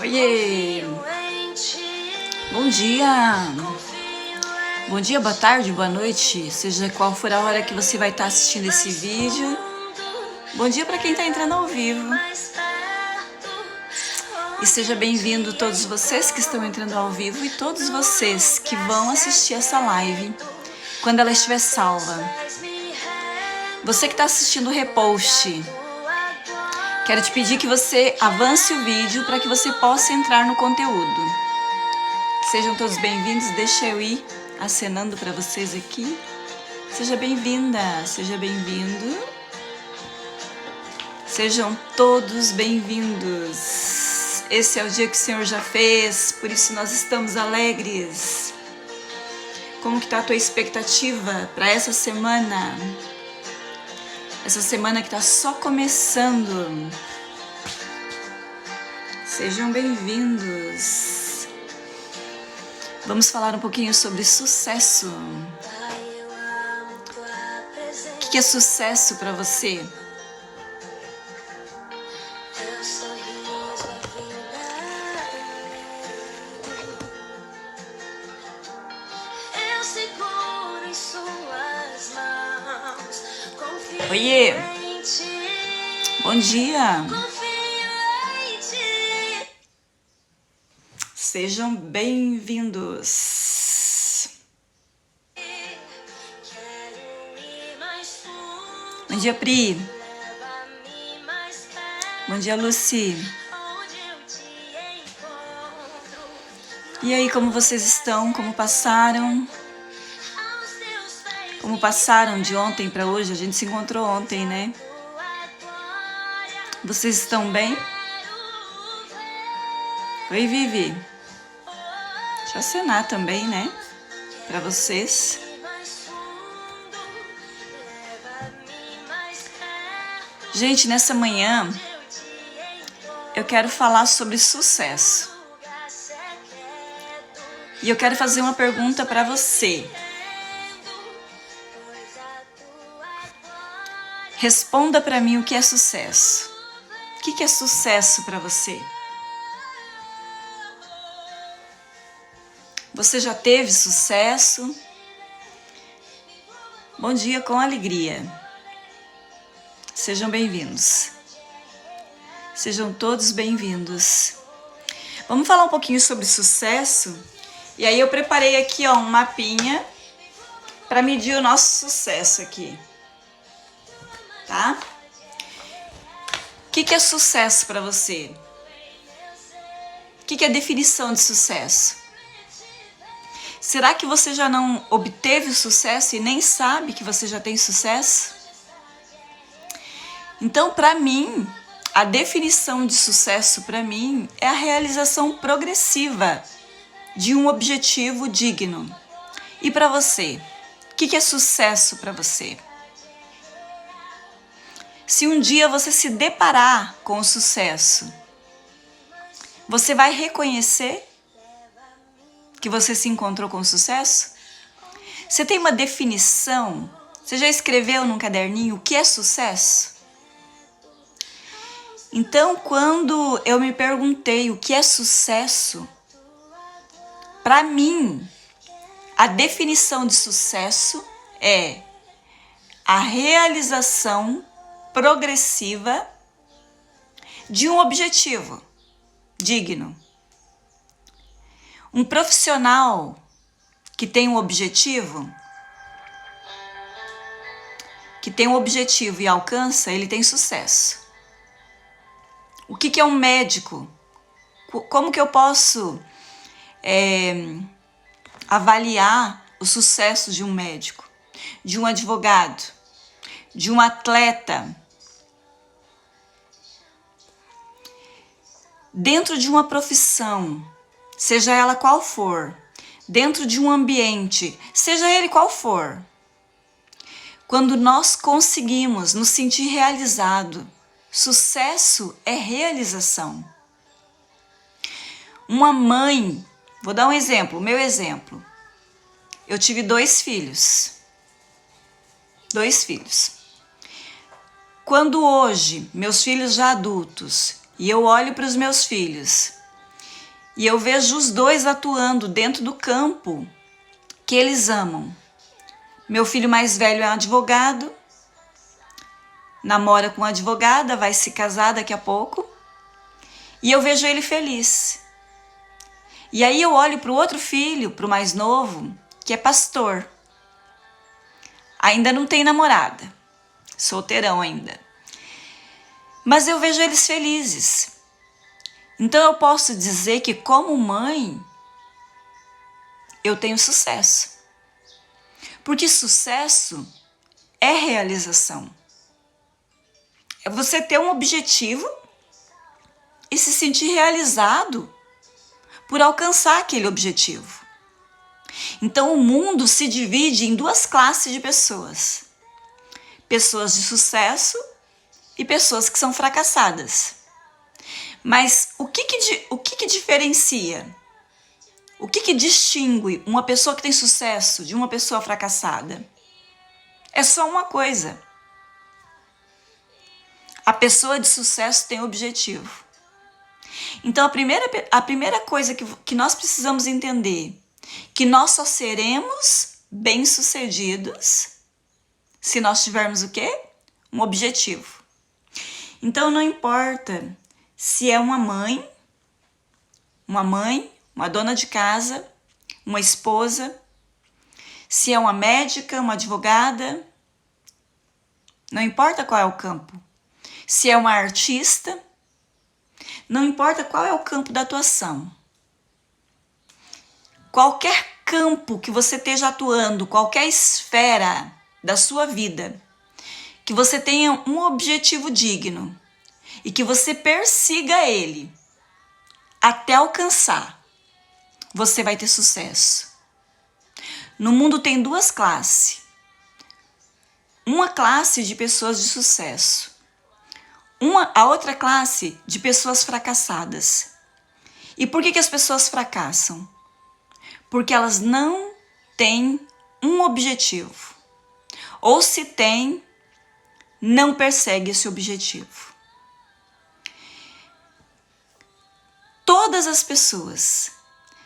Oiê! Bom dia! Bom dia, boa tarde, boa noite, seja qual for a hora que você vai estar assistindo esse vídeo. Bom dia para quem está entrando ao vivo. E seja bem-vindo todos vocês que estão entrando ao vivo e todos vocês que vão assistir essa live quando ela estiver salva. Você que está assistindo o repost, quero te pedir que você avance o vídeo para que você possa entrar no conteúdo. Sejam todos bem-vindos, deixa eu ir acenando para vocês aqui. Seja bem-vinda, seja bem-vindo. Sejam todos bem-vindos. Esse é o dia que o Senhor já fez, por isso nós estamos alegres. Como que está a tua expectativa para essa semana? Essa semana que está só começando. Sejam bem-vindos. Vamos falar um pouquinho sobre sucesso. O que é sucesso para você? Oiê! Bom dia! Sejam bem-vindos! Bom dia, Pri! Bom dia, Lucy! E aí, como vocês estão? Como passaram? Como passaram de ontem para hoje? A gente se encontrou ontem, né? Vocês estão bem? Oi, Vivi. Deixa eu acenar também, né? Para vocês. Gente, nessa manhã eu quero falar sobre sucesso. E eu quero fazer uma pergunta para você. Responda para mim o que é sucesso. O que é sucesso para você? Você já teve sucesso? Bom dia com alegria. Sejam bem-vindos. Sejam todos bem-vindos. Vamos falar um pouquinho sobre sucesso? E aí eu preparei aqui um mapinha para medir o nosso sucesso aqui. Tá? O que é sucesso para você? O que é a definição de sucesso? Será que você já não obteve o sucesso e nem sabe que você já tem sucesso? Então, para mim, a definição de sucesso para mim é a realização progressiva de um objetivo digno. E para você? O que é sucesso para você? Se um dia você se deparar com o sucesso, você vai reconhecer que você se encontrou com o sucesso? Você tem uma definição? Você já escreveu num caderninho o que é sucesso? Então, quando eu me perguntei o que é sucesso, para mim, a definição de sucesso é a realização progressiva de um objetivo digno. Um profissional que tem um objetivo, e alcança, ele tem sucesso. O que é um médico? Como que eu posso avaliar o sucesso de um médico, de um advogado, de um atleta? Dentro de uma profissão, seja ela qual for, dentro de um ambiente, seja ele qual for, quando nós conseguimos nos sentir realizado, sucesso é realização. Uma mãe, vou dar um exemplo, meu exemplo. Eu tive 2 filhos. 2 filhos. Quando hoje, meus filhos já adultos, e eu olho para os meus filhos E eu vejo os dois atuando dentro do campo que eles amam. Meu filho mais velho é um advogado, namora com uma advogada, vai se casar daqui a pouco. E eu vejo ele feliz. E aí eu olho para o outro filho, para o mais novo, que é pastor. Ainda não tem namorada, solteirão ainda. Mas eu vejo eles felizes. Então eu posso dizer que como mãe, eu tenho sucesso. Porque sucesso é realização. É você ter um objetivo e se sentir realizado por alcançar aquele objetivo. Então o mundo se divide em duas classes de pessoas. Pessoas de sucesso e pessoas que são fracassadas. Mas o que diferencia? O que distingue uma pessoa que tem sucesso de uma pessoa fracassada? É só uma coisa. A pessoa de sucesso tem objetivo. Então a primeira coisa que nós precisamos entender, que nós só seremos bem-sucedidos se nós tivermos o quê? Um objetivo. Então não importa se é uma mãe, uma dona de casa, uma esposa, se é uma médica, uma advogada, não importa qual é o campo. Se é uma artista, não importa qual é o campo da atuação. Qualquer campo que você esteja atuando, qualquer esfera da sua vida, que você tenha um objetivo digno e que você persiga ele até alcançar, você vai ter sucesso. No mundo tem duas classes. Uma classe de pessoas de sucesso. A outra classe de pessoas fracassadas. E por que as pessoas fracassam? Porque elas não têm um objetivo. Ou se tem, não persegue esse objetivo. Todas as pessoas.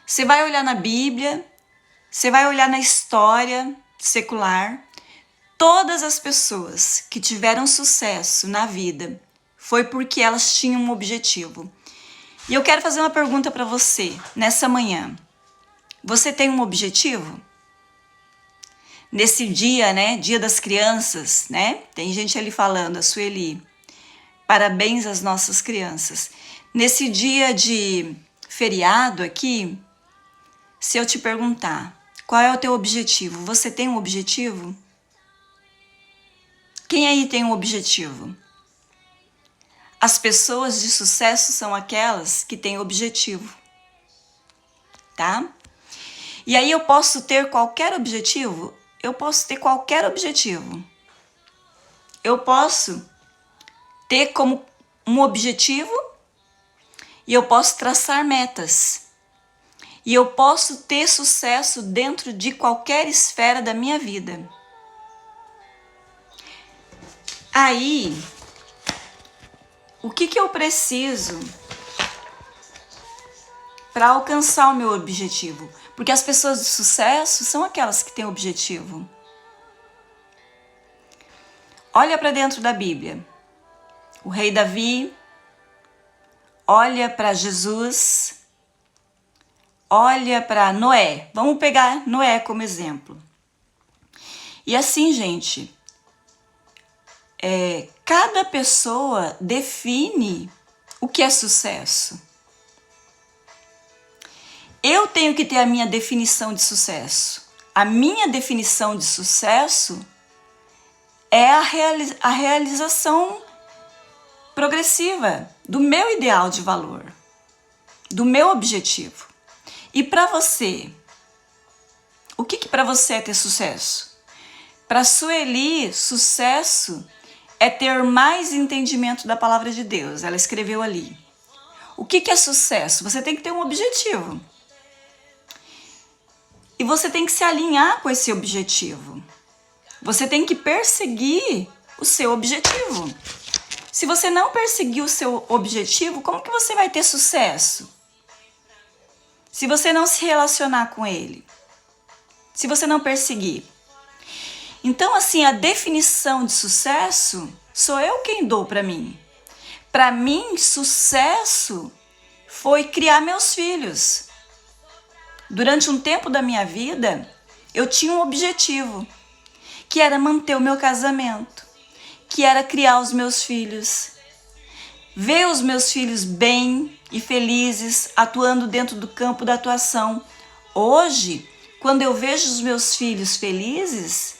Você vai olhar na Bíblia, você vai olhar na história secular, todas as pessoas que tiveram sucesso na vida foi porque elas tinham um objetivo. E eu quero fazer uma pergunta para você nessa manhã. Você tem um objetivo? Nesse dia, né? Dia das crianças, né? Tem gente ali falando, a Sueli. Parabéns às nossas crianças. Nesse dia de feriado aqui, se eu te perguntar, qual é o teu objetivo? Você tem um objetivo? Quem aí tem um objetivo? As pessoas de sucesso são aquelas que têm objetivo, tá? E aí eu posso ter qualquer objetivo? Eu posso ter qualquer objetivo. Eu posso ter como um objetivo e eu posso traçar metas. E eu posso ter sucesso dentro de qualquer esfera da minha vida. Aí, o que eu preciso para alcançar o meu objetivo? Porque as pessoas de sucesso são aquelas que têm objetivo. Olha para dentro da Bíblia. O rei Davi, olha para Jesus, olha para Noé. Vamos pegar Noé como exemplo. E assim, gente, cada pessoa define o que é sucesso. Eu tenho que ter a minha definição de sucesso. A minha definição de sucesso é a realização progressiva do meu ideal de valor, do meu objetivo. E para você, o que para você é ter sucesso? Para Sueli, sucesso é ter mais entendimento da palavra de Deus. Ela escreveu ali. O que é sucesso? Você tem que ter um objetivo. E você tem que se alinhar com esse objetivo. Você tem que perseguir o seu objetivo. Se você não perseguir o seu objetivo, como que você vai ter sucesso? se você não se relacionar com ele, se você não perseguir. Então, assim, a definição de sucesso sou eu quem dou para mim. Para mim, sucesso foi criar meus filhos. Durante um tempo da minha vida, eu tinha um objetivo, que era manter o meu casamento, que era criar os meus filhos, ver os meus filhos bem e felizes, atuando dentro do campo da atuação. Hoje, quando eu vejo os meus filhos felizes,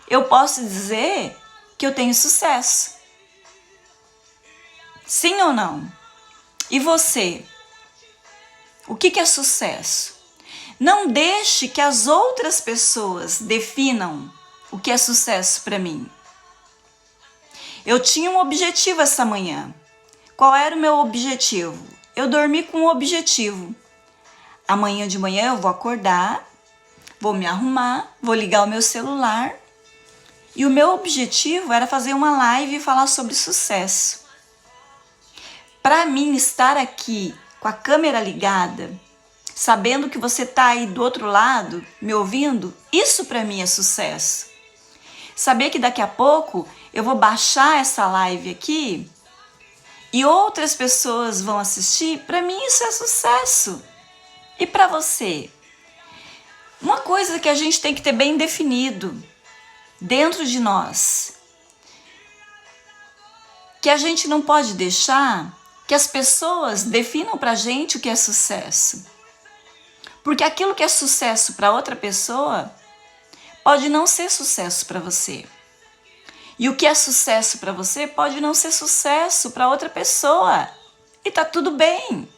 eu posso dizer que eu tenho sucesso. Sim ou não? E você? O que é sucesso? Não deixe que as outras pessoas definam o que é sucesso para mim. Eu tinha um objetivo essa manhã. Qual era o meu objetivo? Eu dormi com um objetivo. Amanhã de manhã eu vou acordar, vou me arrumar, vou ligar o meu celular. E o meu objetivo era fazer uma live e falar sobre sucesso. Para mim, estar aqui com a câmera ligada, sabendo que você está aí do outro lado, me ouvindo, isso para mim é sucesso. Saber que daqui a pouco eu vou baixar essa live aqui e outras pessoas vão assistir, para mim isso é sucesso. E para você? Uma coisa que a gente tem que ter bem definido dentro de nós, que a gente não pode deixar que as pessoas definam para a gente o que é sucesso. Porque aquilo que é sucesso para outra pessoa pode não ser sucesso para você. E o que é sucesso para você pode não ser sucesso para outra pessoa. E tá tudo bem.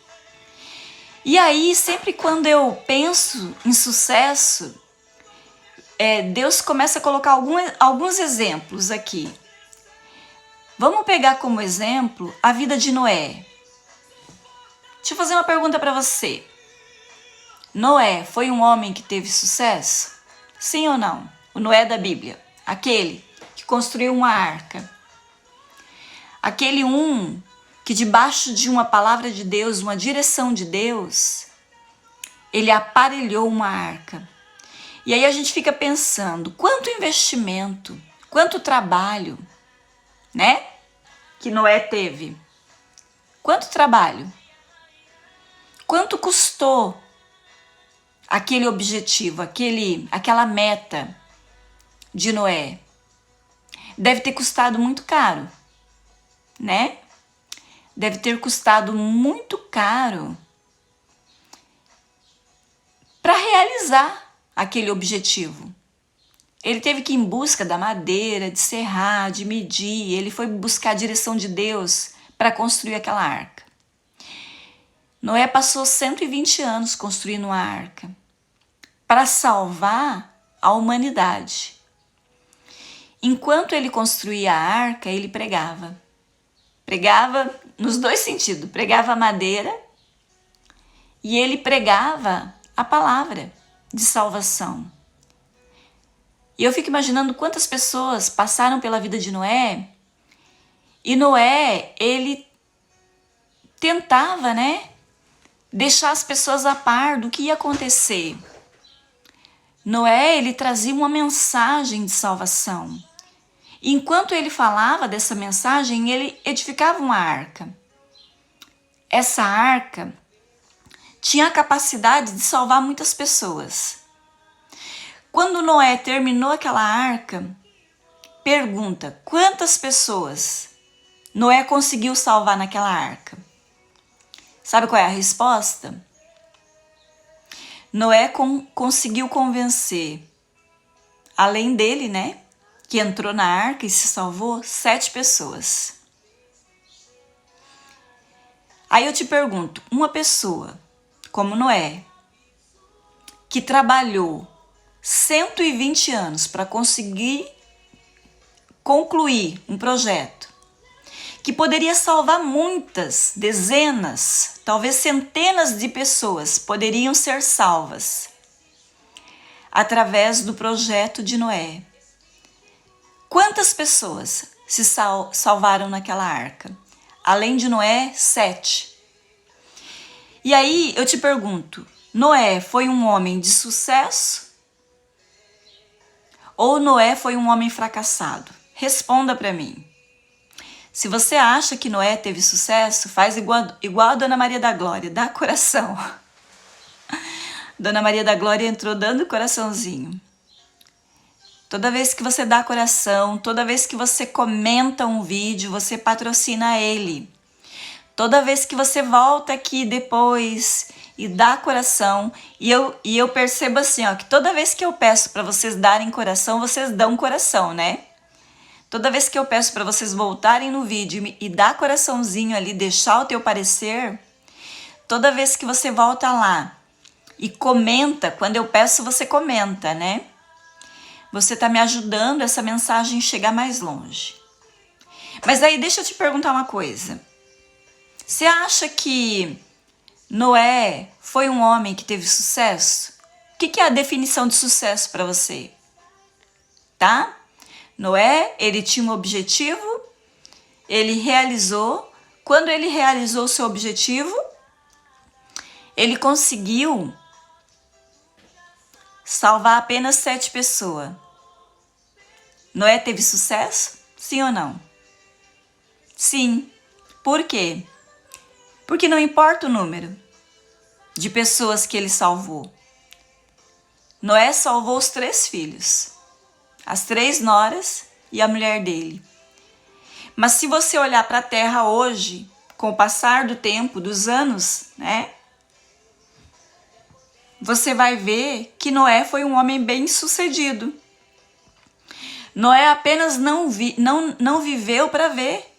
E aí, sempre quando eu penso em sucesso, Deus começa a colocar alguns exemplos aqui. Vamos pegar como exemplo a vida de Noé. Deixa eu fazer uma pergunta para você. Noé foi um homem que teve sucesso? Sim ou não? O Noé da Bíblia, aquele que construiu uma arca. Aquele que debaixo de uma palavra de Deus, uma direção de Deus, ele aparelhou uma arca. E aí a gente fica pensando, quanto investimento, quanto trabalho, né? Que Noé teve. Quanto trabalho? Quanto custou aquele objetivo, aquela meta de Noé? Deve ter custado muito caro, né? Deve ter custado muito caro para realizar aquele objetivo. Ele teve que ir em busca da madeira, de serrar, de medir. Ele foi buscar a direção de Deus para construir aquela arca. Noé passou 120 anos construindo uma arca para salvar a humanidade. Enquanto ele construía a arca, ele pregava. Pregava nos dois sentidos. Pregava a madeira e ele pregava a palavra de salvação. E eu fico imaginando quantas pessoas passaram pela vida de Noé. E Noé, ele tentava, deixar as pessoas a par do que ia acontecer. Noé, ele trazia uma mensagem de salvação. E enquanto ele falava dessa mensagem, ele edificava uma arca. Essa arca tinha a capacidade de salvar muitas pessoas. Quando Noé terminou aquela arca, pergunta, quantas pessoas Noé conseguiu salvar naquela arca? Sabe qual é a resposta? Noé conseguiu convencer, além dele, que entrou na arca e se salvou, 7 pessoas. Aí eu te pergunto, uma pessoa como Noé, que trabalhou 120 anos para conseguir concluir um projeto que poderia salvar muitas, dezenas, talvez centenas de pessoas poderiam ser salvas através do projeto de Noé. Quantas pessoas se salvaram naquela arca? Além de Noé, 7. E aí eu te pergunto, Noé foi um homem de sucesso ou Noé foi um homem fracassado? Responda para mim. Se você acha que Noé teve sucesso, faz igual a Dona Maria da Glória, dá coração. Dona Maria da Glória entrou dando coraçãozinho. Toda vez que você dá coração, toda vez que você comenta um vídeo, você patrocina ele. Toda vez que você volta aqui depois e dá coração, e eu percebo assim, ó, que toda vez que eu peço para vocês darem coração, vocês dão coração, né? Toda vez que eu peço para vocês voltarem no vídeo e dar coraçãozinho ali, deixar o teu parecer, toda vez que você volta lá e comenta, quando eu peço você comenta, né? Você está me ajudando essa mensagem chegar mais longe. Mas aí deixa eu te perguntar uma coisa. Você acha que Noé foi um homem que teve sucesso? O que é a definição de sucesso para você? Tá? Noé, ele tinha um objetivo, ele realizou. Quando ele realizou o seu objetivo, ele conseguiu salvar apenas 7 pessoas. Noé teve sucesso? Sim ou não? Sim. Por quê? Porque não importa o número de pessoas que ele salvou. Noé salvou os 3 filhos, as 3 noras e a mulher dele. Mas se você olhar para a terra hoje, com o passar do tempo, dos anos, né? Você vai ver que Noé foi um homem bem-sucedido. Noé apenas não viveu para ver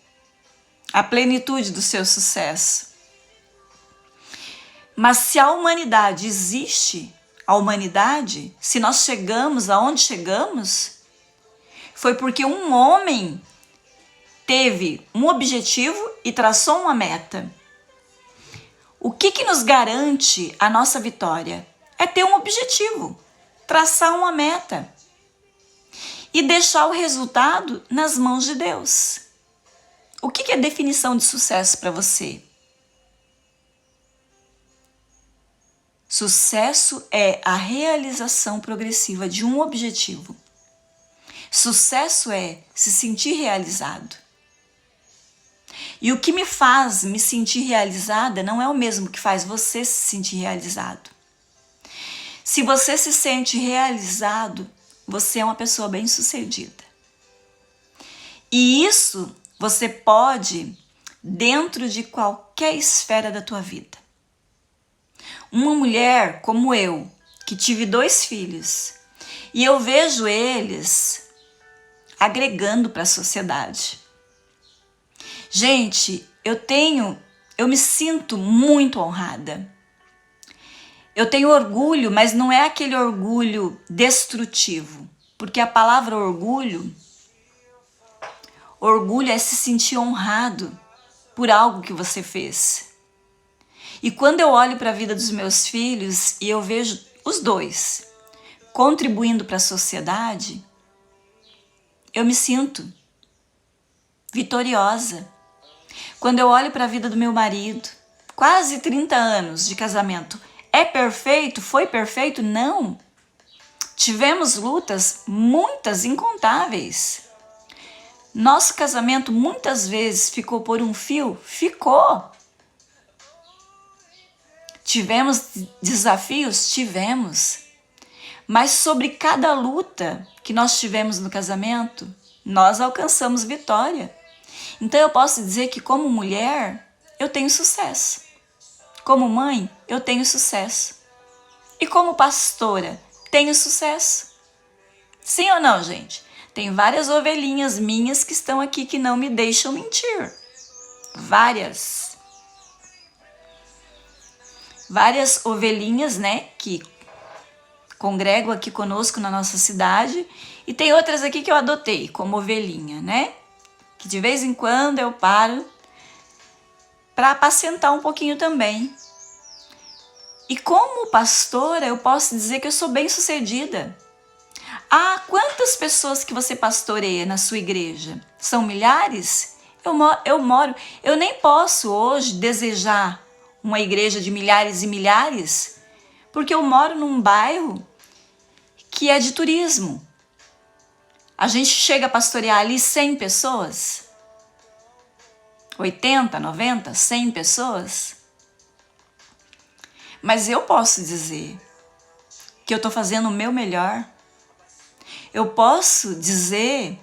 a plenitude do seu sucesso. Mas se a humanidade existe, se nós chegamos aonde chegamos, foi porque um homem teve um objetivo e traçou uma meta. O que nos garante a nossa vitória? É ter um objetivo, traçar uma meta e deixar o resultado nas mãos de Deus. O que é definição de sucesso para você? Sucesso é a realização progressiva de um objetivo. Sucesso é se sentir realizado. E o que me faz me sentir realizada não é o mesmo que faz você se sentir realizado. Se você se sente realizado, você é uma pessoa bem-sucedida. E isso você pode dentro de qualquer esfera da tua vida. Uma mulher como eu, que tive 2 filhos, e eu vejo eles agregando para a sociedade. Gente, eu me sinto muito honrada. Eu tenho orgulho, mas não é aquele orgulho destrutivo, porque a palavra orgulho é se sentir honrado por algo que você fez. E quando eu olho para a vida dos meus filhos e eu vejo os 2 contribuindo para a sociedade, eu me sinto vitoriosa. Quando eu olho para a vida do meu marido, quase 30 anos de casamento, é perfeito? Foi perfeito? Não. Tivemos lutas, muitas, incontáveis. Nosso casamento muitas vezes ficou por um fio? Ficou. Tivemos desafios? Tivemos. Mas sobre cada luta que nós tivemos no casamento, nós alcançamos vitória. Então eu posso dizer que como mulher, eu tenho sucesso. Como mãe, eu tenho sucesso. E como pastora, tenho sucesso. Sim ou não, gente? Tem várias ovelhinhas minhas que estão aqui que não me deixam mentir. Várias ovelhinhas, né, que congregam aqui conosco na nossa cidade. E tem outras aqui que eu adotei como ovelhinha, né? Que de vez em quando eu paro para apacentar um pouquinho também. E como pastora, eu posso dizer que eu sou bem-sucedida. Ah, quantas pessoas que você pastoreia na sua igreja? São milhares? Eu nem posso hoje desejar uma igreja de milhares e milhares, Porque eu moro num bairro que é de turismo. A gente chega a pastorear ali 100 pessoas, 80, 90, 100 pessoas. Mas eu posso dizer que eu estou fazendo o meu melhor. Eu posso dizer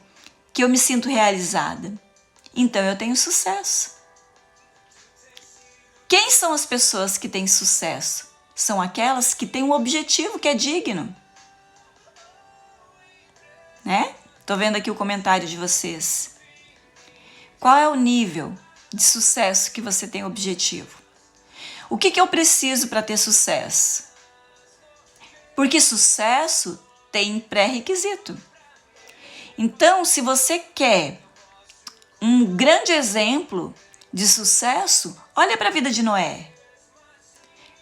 que eu me sinto realizada. Então eu tenho sucesso. Quem são as pessoas que têm sucesso? São aquelas que têm um objetivo que é digno. Né? Tô vendo aqui o comentário de vocês. Qual é o nível de sucesso que você tem objetivo? O que eu preciso para ter sucesso? Porque sucesso tem pré-requisito. Então, se você quer um grande exemplo de sucesso, olha para a vida de Noé.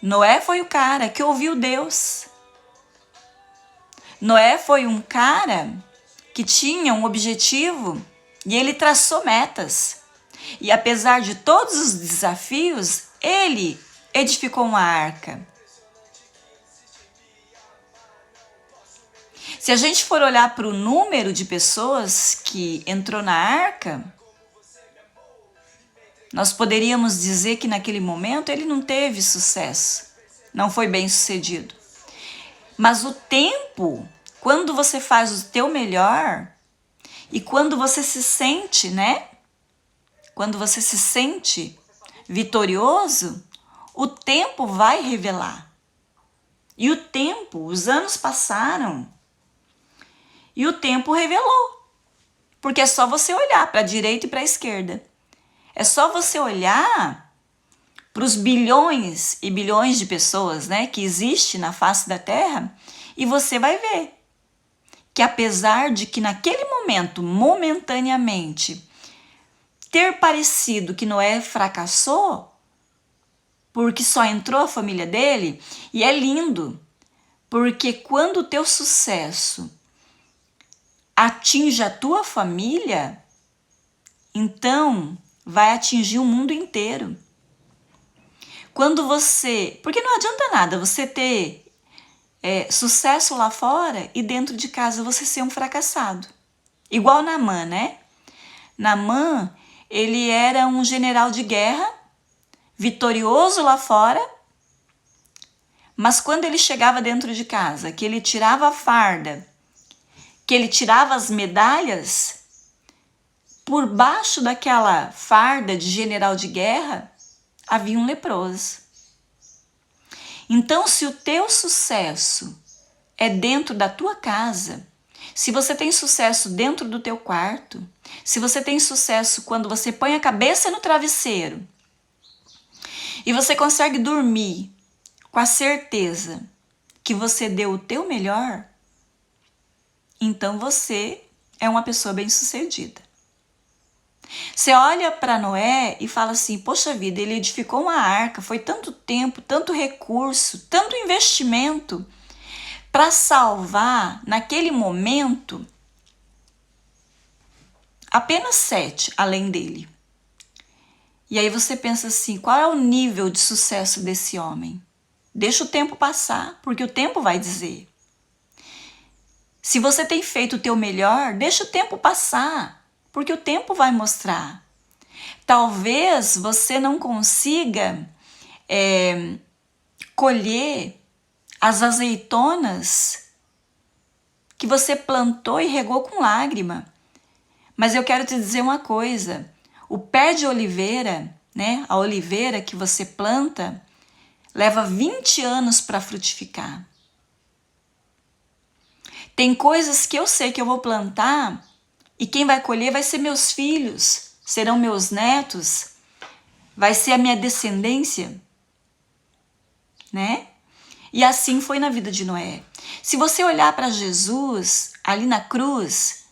Noé foi o cara que ouviu Deus. Noé foi um cara que tinha um objetivo e ele traçou metas. E apesar de todos os desafios, ele edificou uma arca. Se a gente for olhar para o número de pessoas que entrou na arca, nós poderíamos dizer que naquele momento ele não teve sucesso, não foi bem sucedido. Mas o tempo, quando você faz o teu melhor e quando você se sente, né? Quando você se sente vitorioso, o tempo vai revelar. E o tempo, os anos passaram e o tempo revelou. Porque é só você olhar para a direita e para a esquerda. É só você olhar para os bilhões e bilhões de pessoas, né, que existem na face da Terra e você vai ver que apesar de que naquele momento, momentaneamente, ter parecido que Noé fracassou, porque só entrou a família dele, e é lindo, porque quando o teu sucesso atinge a tua família, então vai atingir o mundo inteiro. Quando você... Porque não adianta nada você ter sucesso lá fora e dentro de casa você ser um fracassado. Igual Naamã, né? Naamã, ele era um general de guerra, vitorioso lá fora, mas quando ele chegava dentro de casa, que ele tirava a farda, que ele tirava as medalhas, por baixo daquela farda de general de guerra, havia um leproso. Então, se o teu sucesso é dentro da tua casa, se você tem sucesso dentro do teu quarto, se você tem sucesso quando você põe a cabeça no travesseiro e você consegue dormir com a certeza que você deu o teu melhor, então você é uma pessoa bem-sucedida. Você olha para Noé e fala assim, poxa vida, ele edificou uma arca, foi tanto tempo, tanto recurso, tanto investimento para salvar, naquele momento, apenas 7 além dele. E aí você pensa assim, qual é o nível de sucesso desse homem? Deixa o tempo passar, porque o tempo vai dizer. Se você tem feito o teu melhor, deixa o tempo passar, porque o tempo vai mostrar. Talvez você não consiga colher as azeitonas que você plantou e regou com lágrima. Mas eu quero te dizer uma coisa, o pé de oliveira, né, a oliveira que você planta, leva 20 anos para frutificar. Tem coisas que eu sei que eu vou plantar e quem vai colher vai ser meus filhos, serão meus netos, vai ser a minha descendência, né? E assim foi na vida de Noé. Se você olhar para Jesus ali na cruz,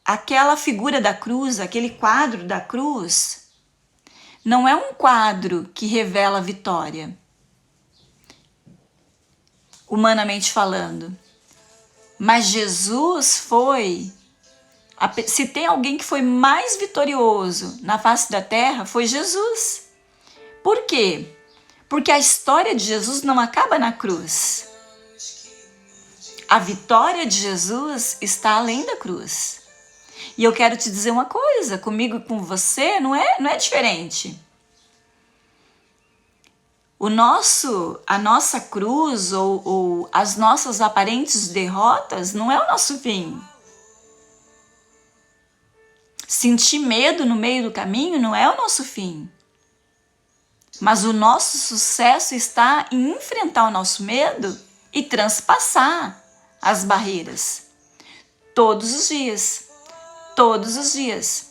aquela figura da cruz, aquele quadro da cruz, não é um quadro que revela a vitória, humanamente falando. Mas Jesus foi... Se tem alguém que foi mais vitorioso na face da terra, foi Jesus. Por quê? Porque a história de Jesus não acaba na cruz. A vitória de Jesus está além da cruz. E eu quero te dizer uma coisa, comigo e com você não é diferente. A nossa cruz ou as nossas aparentes derrotas não é o nosso fim. Sentir medo no meio do caminho não é o nosso fim. Mas o nosso sucesso está em enfrentar o nosso medo e transpassar as barreiras. Todos os dias. Todos os dias.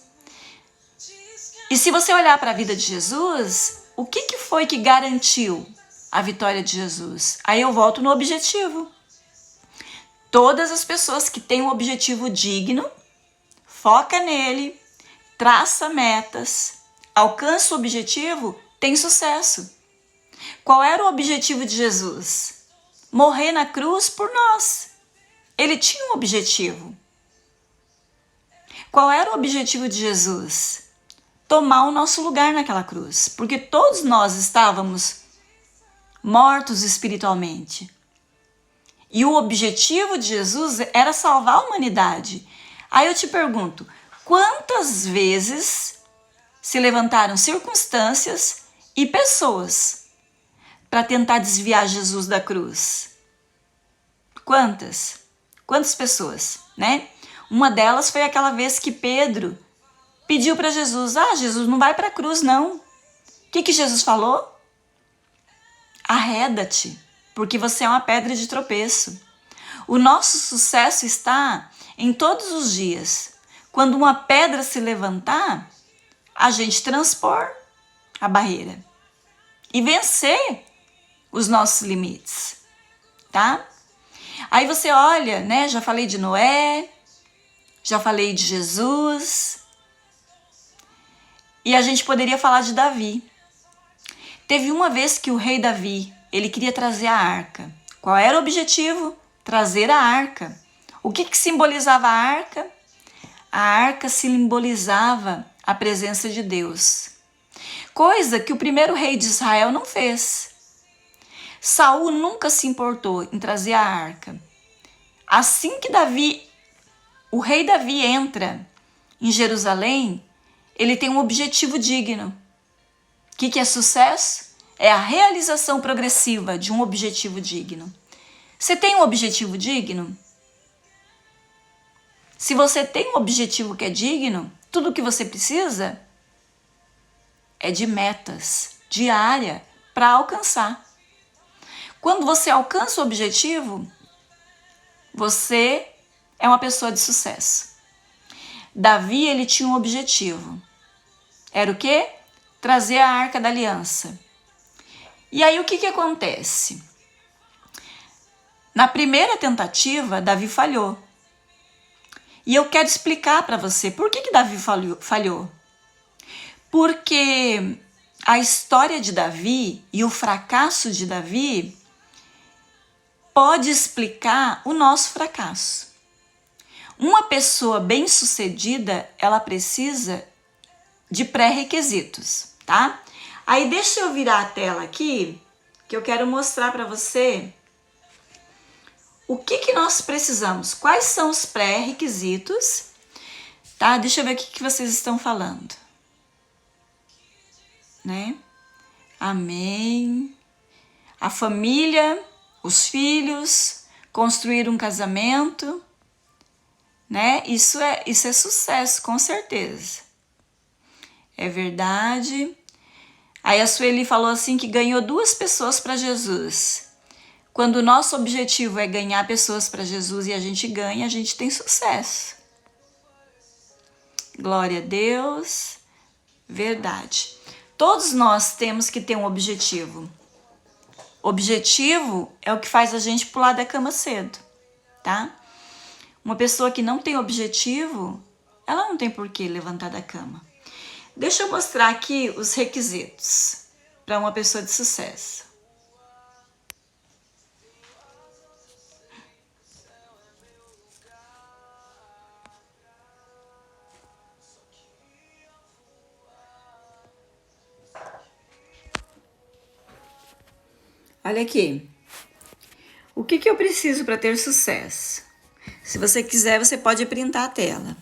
E se você olhar para a vida de Jesus, o que foi que garantiu a vitória de Jesus? Aí eu volto no objetivo. Todas as pessoas que têm um objetivo digno, foca nele, traça metas, alcança o objetivo, tem sucesso. Qual era o objetivo de Jesus? Morrer na cruz por nós. Ele tinha um objetivo. Qual era o objetivo de Jesus? Tomar o nosso lugar naquela cruz, porque todos nós estávamos mortos espiritualmente. E o objetivo de Jesus era salvar a humanidade. Aí eu te pergunto, quantas vezes se levantaram circunstâncias e pessoas para tentar desviar Jesus da cruz? Quantas? Quantas pessoas, né? Uma delas foi aquela vez que Pedro pediu para Jesus, Jesus, não vai para a cruz não. O que Jesus falou? Arreda-te, porque você é uma pedra de tropeço. O nosso sucesso está em todos os dias. Quando uma pedra se levantar, a gente transpor a barreira e vencer os nossos limites, tá? Aí você olha, né? Já falei de Noé, já falei de Jesus, e a gente poderia falar de Davi. Teve uma vez que o rei Davi, ele queria trazer a arca. Qual era o objetivo? Trazer a arca. O que simbolizava a arca? A arca simbolizava a presença de Deus. Coisa que o primeiro rei de Israel não fez. Saul nunca se importou em trazer a arca. Assim que o rei Davi entra em Jerusalém, ele tem um objetivo digno. O que é sucesso? É a realização progressiva de um objetivo digno. Você tem um objetivo digno? Se você tem um objetivo que é digno, tudo o que você precisa é de metas diárias para alcançar. Quando você alcança o objetivo, você é uma pessoa de sucesso. Davi, ele tinha um objetivo. Era o quê? Trazer a Arca da Aliança. E aí o que acontece? Na primeira tentativa, Davi falhou. E eu quero explicar para você por que Davi falhou. Porque a história de Davi e o fracasso de Davi pode explicar o nosso fracasso. Uma pessoa bem-sucedida, ela precisa de pré-requisitos, tá? Aí deixa eu virar a tela aqui, que eu quero mostrar para você o que nós precisamos, quais são os pré-requisitos, tá? Deixa eu ver o que vocês estão falando, né? Amém. A família, os filhos, construir um casamento, né? Isso é sucesso, com certeza. É verdade. Aí a Sueli falou assim que ganhou 2 pessoas para Jesus. Quando o nosso objetivo é ganhar pessoas para Jesus e a gente ganha, a gente tem sucesso. Glória a Deus. Verdade. Todos nós temos que ter um objetivo. Objetivo é o que faz a gente pular da cama cedo, tá? Uma pessoa que não tem objetivo, ela não tem por que levantar da cama. Deixa eu mostrar aqui os requisitos para uma pessoa de sucesso. olha aqui. O que eu preciso para ter sucesso? Se você quiser, você pode printar a tela.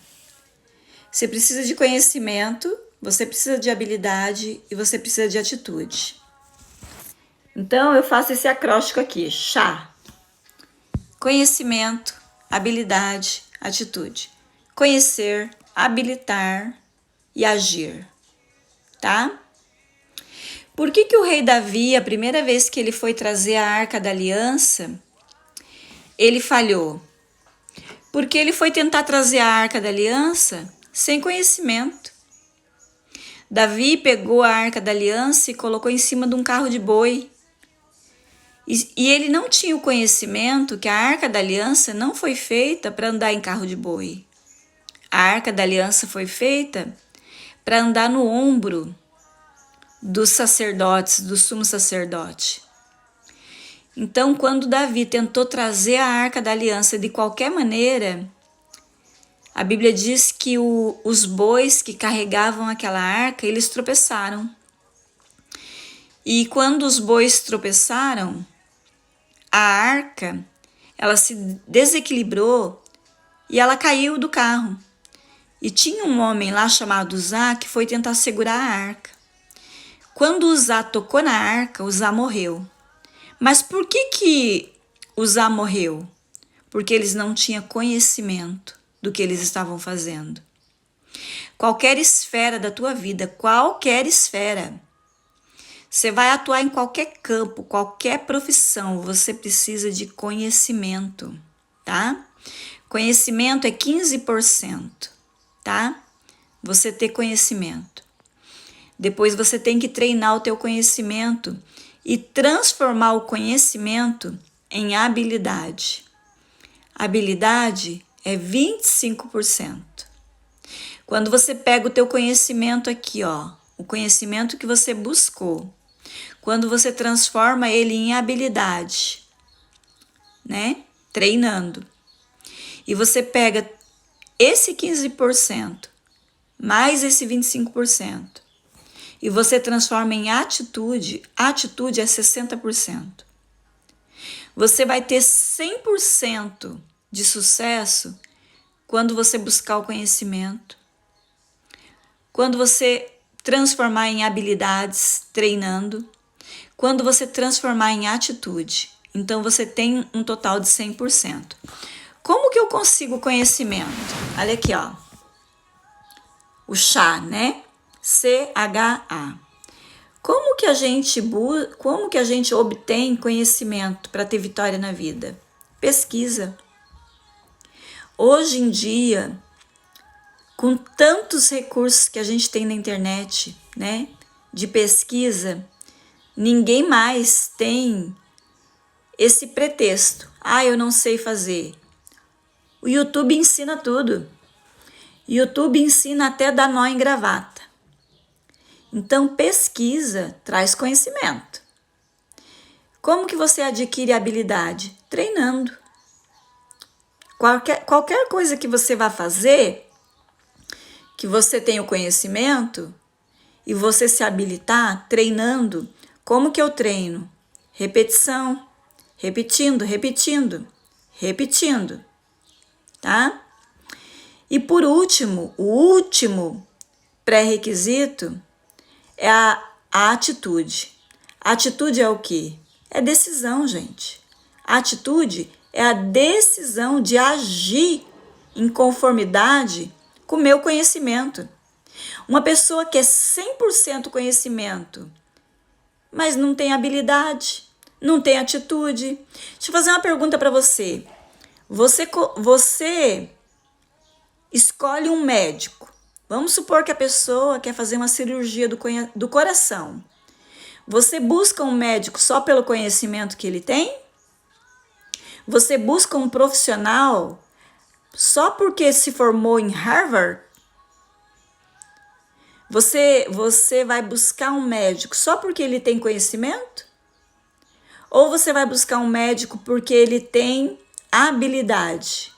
Você precisa de conhecimento, você precisa de habilidade e você precisa de atitude. Então, eu faço esse acróstico aqui, CHA. Conhecimento, habilidade, atitude. Conhecer, habilitar e agir, tá? Por que o rei Davi, a primeira vez que ele foi trazer a Arca da Aliança, ele falhou? Porque ele foi tentar trazer a Arca da Aliança sem conhecimento. Davi pegou a Arca da Aliança e colocou em cima de um carro de boi. E ele não tinha o conhecimento que a Arca da Aliança não foi feita para andar em carro de boi. A Arca da Aliança foi feita para andar no ombro dos sacerdotes, do sumo sacerdote. Então, quando Davi tentou trazer a Arca da Aliança de qualquer maneira, a Bíblia diz que os bois que carregavam aquela arca, eles tropeçaram. E quando os bois tropeçaram, a arca, ela se desequilibrou e ela caiu do carro. E tinha um homem lá chamado Uzá que foi tentar segurar a arca. Quando Uzá tocou na arca, Uzá morreu. Mas por que Uzá morreu? Porque eles não tinham conhecimento do que eles estavam fazendo. Qualquer esfera da tua vida, qualquer esfera, você vai atuar em qualquer campo, qualquer profissão, você precisa de conhecimento, tá? Conhecimento é 15%, tá? Você ter conhecimento. Depois você tem que treinar o teu conhecimento e transformar o conhecimento em habilidade. Habilidade é 25%. Quando você pega o teu conhecimento aqui, ó, o conhecimento que você buscou, quando você transforma ele em habilidade, né? Treinando. E você pega esse 15% mais esse 25% e você transforma em atitude, atitude é 60%. Você vai ter 100% de sucesso quando você buscar o conhecimento, quando você transformar em habilidades, treinando, quando você transformar em atitude. Então, você tem um total de 100%. Como que eu consigo conhecimento? Olha aqui, ó. O CHA, né? CHA. Como que a gente obtém conhecimento para ter vitória na vida? Pesquisa. Hoje em dia, com tantos recursos que a gente tem na internet, né, de pesquisa, ninguém mais tem esse pretexto. Ah, eu não sei fazer. O YouTube ensina tudo. O YouTube ensina até dar nó em gravata. Então, pesquisa traz conhecimento. Como que você adquire habilidade? Treinando. Qualquer coisa que você vá fazer, que você tenha o conhecimento e você se habilitar, treinando. Como que eu treino? Repetição. Repetindo, tá? E por último, o último pré-requisito é a atitude. A atitude é o quê? É decisão, gente. A atitude é a decisão de agir em conformidade com o meu conhecimento. Uma pessoa que é 100% conhecimento, mas não tem habilidade, não tem atitude. Deixa eu fazer uma pergunta para você. Você escolhe um médico. Vamos supor que a pessoa quer fazer uma cirurgia do coração. Você busca um médico só pelo conhecimento que ele tem? Você busca um profissional só porque se formou em Harvard? Você vai buscar um médico só porque ele tem conhecimento? Ou você vai buscar um médico porque ele tem habilidade?